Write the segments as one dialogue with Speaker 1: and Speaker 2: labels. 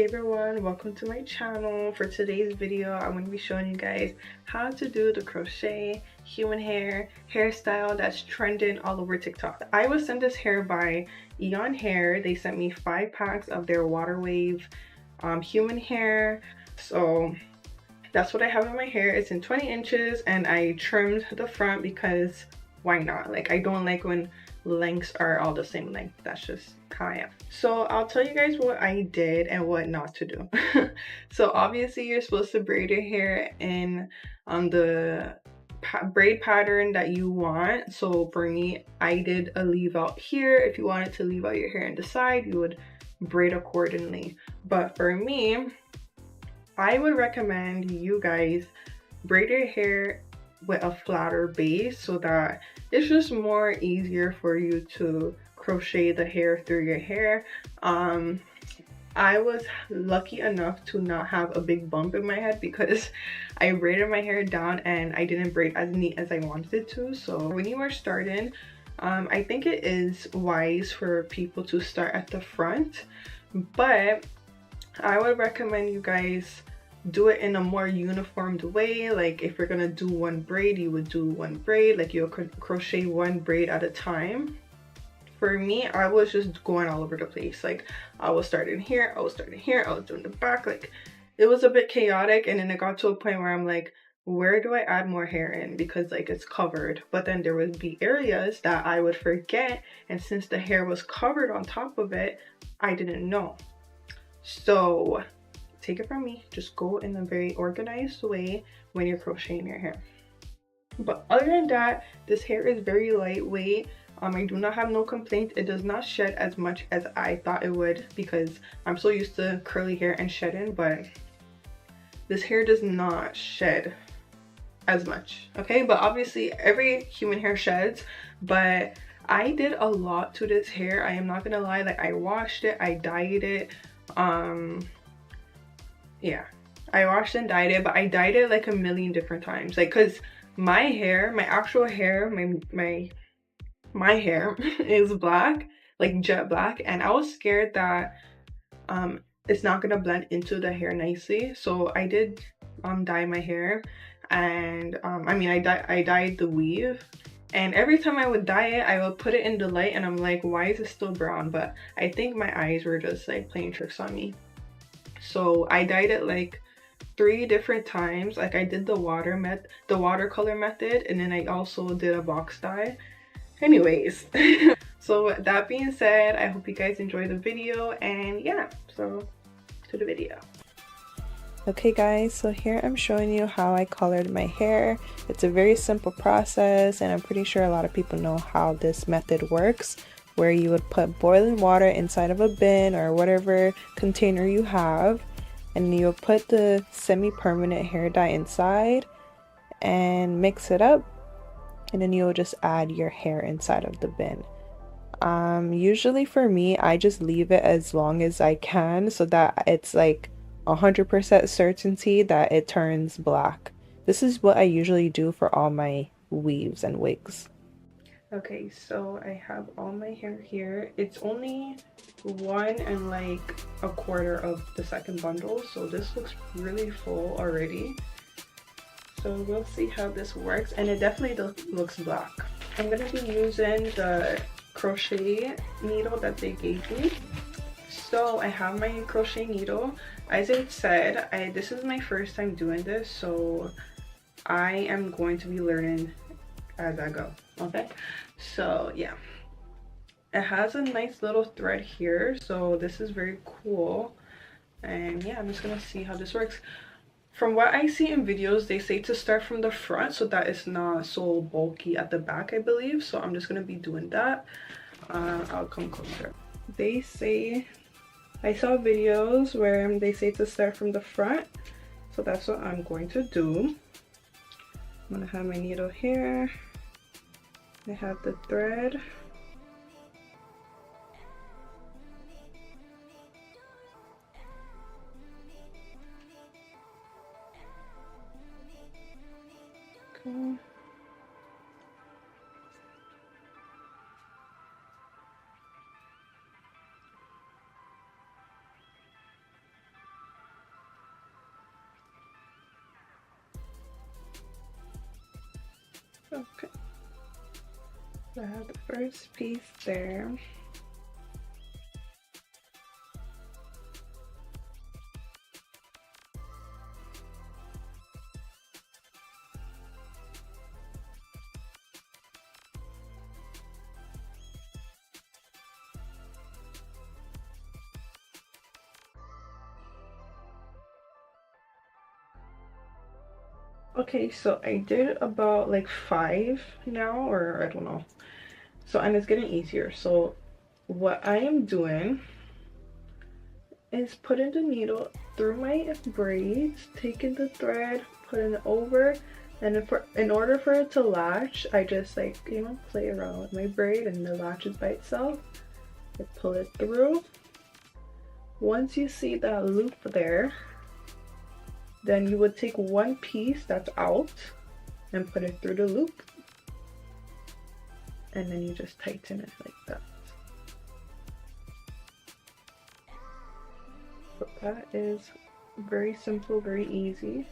Speaker 1: everyone, welcome to my channel. For today's video, I'm going to be showing you guys how to do the crochet human hair hairstyle that's trending all over TikTok. I was sent this hair by Eayon Hair. They sent me 5 packs of their water wave human hair. So that's what I have in my hair. It's in 20 inches and I trimmed the front because why not? Like, I don't like when lengths are all the same length. That's just how I am. So I'll tell you guys what I did and what not to do. So obviously you're supposed to braid your hair in the braid pattern that you want. So for me, I did a leave out here. If you wanted to leave out your hair on the side, you would braid accordingly. But for me, I would recommend you guys braid your hair with a flatter base so that it's just more easier for you to crochet the hair through your hair. I was lucky enough to not have a big bump in my head because I braided my hair down and I didn't braid as neat as I wanted it to. So when you are starting, I think it is wise for people to start at the front, but I would recommend you guys do it in a more uniformed way. Like if you're gonna do one braid, you would do one braid, like you'll crochet one braid at a time. For me, I was just going all over the place. Like I was starting here, I was starting here, I was doing the back. Like it was a bit chaotic, and then it got to a point where I'm like, where do I add more hair in, because like it's covered. But then there would be areas that I would forget, and since the hair was covered on top of it, I didn't know. So take it from me, just go in a very organized way when you're crocheting your hair. But other than that, this hair is very lightweight. I do not have no complaints. It does not shed as much as I thought it would because I'm so used to curly hair and shedding, but this hair does not shed as much, okay? But obviously every human hair sheds, but I did a lot to this hair. I am not gonna lie, like I washed it, I dyed it, yeah, I washed and dyed it, but I dyed it like a million different times. Like, cause my hair, my actual hair, my hair is black, like jet black, and I was scared that it's not gonna blend into the hair nicely. So I did dye my hair, and I mean I dyed the weave, and every time I would dye it, I would put it in the light and I'm like, why is it still brown? But I think my eyes were just like playing tricks on me. So I dyed it like 3 different times. Like I did the watercolor method, and then I also did a box dye. Anyways, so that being said, I hope you guys enjoy the video, and yeah, so to the video. Okay guys, so here I'm showing you how I colored my hair. It's a very simple process, and I'm pretty sure a lot of people know how this method works, where you would put boiling water inside of a bin or whatever container you have, and you'll put the semi-permanent hair dye inside and mix it up, and then you'll just add your hair inside of the bin. Usually for me, I just leave it as long as I can so that it's like 100% certainty that it turns black. This is what I usually do for all my weaves and wigs. Okay, so I have all my hair here. It's only 1 1/4 of the second bundle, so this looks really full already. So we'll see how this works, and it definitely looks black. I'm gonna be using the crochet needle that they gave me. So I have my crochet needle. As I said, this is my first time doing this, so I am going to be learning as I go. Okay, so yeah, it has a nice little thread here, so this is very cool. And yeah, I'm just gonna see how this works. From what I see in videos, they say to start from the front so that it's not so bulky at the back, I believe. So I'm just gonna be doing that. I'll come closer. They say, I saw videos where they say to start from the front, so that's what I'm going to do. I'm gonna have my needle here. I have the thread. Okay. Okay, so I have the first piece there. Okay, so I did about like 5 now, or I don't know. So, and it's getting easier. So what I am doing is putting the needle through my braids, taking the thread, putting it over, and in order for it to latch, I just like, you know, play around with my braid and it latches by itself. I pull it through. Once you see that loop there, then you would take one piece that's out and put it through the loop, and then you just tighten it like that. So that is very simple, very easy.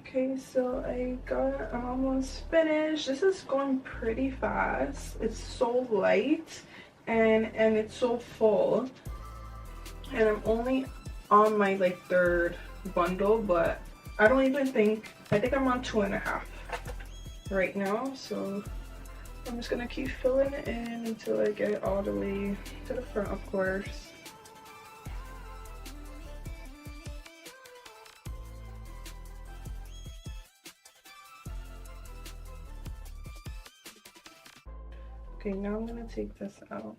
Speaker 1: Okay, so I'm almost finished. This is going pretty fast. It's so light and it's so full. And I'm only on my like 3rd bundle, but I think I'm on 2.5 right now. So I'm just gonna keep filling it in until I get all the way to the front, of course. Okay, now I'm gonna take this out.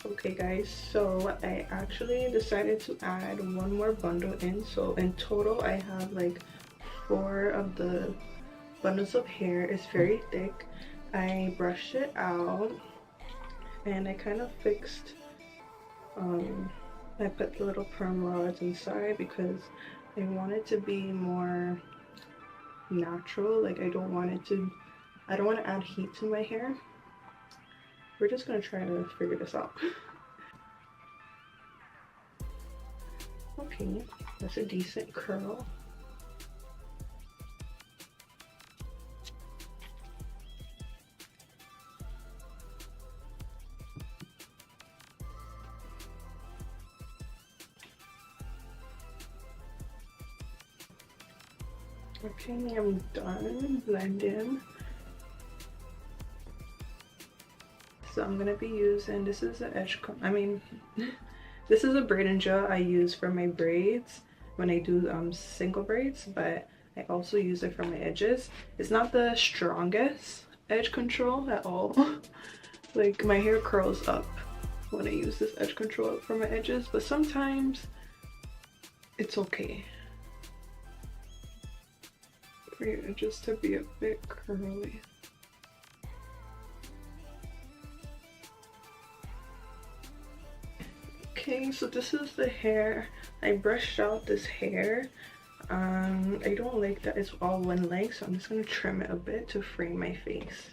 Speaker 1: Okay guys, so I actually decided to add one more bundle in. So in total I have like 4 of the bundles of hair. It's very thick. I brushed it out and I kind of fixed I put the little perm rods inside because I want it to be more natural. Like I don't want to add heat to my hair. We're just gonna try to figure this out. Okay, that's a decent curl. Okay, I'm done blending. So I'm gonna be using, this is the edge comb, I mean, this is a braiding gel I use for my braids when I do single braids, but I also use it for my edges. It's not the strongest edge control at all. Like my hair curls up when I use this edge control for my edges, but sometimes it's okay for your edges to be a bit curly. Okay, so this is the hair. I brushed out this hair. I don't like that it's all one length, so I'm just gonna trim it a bit to frame my face.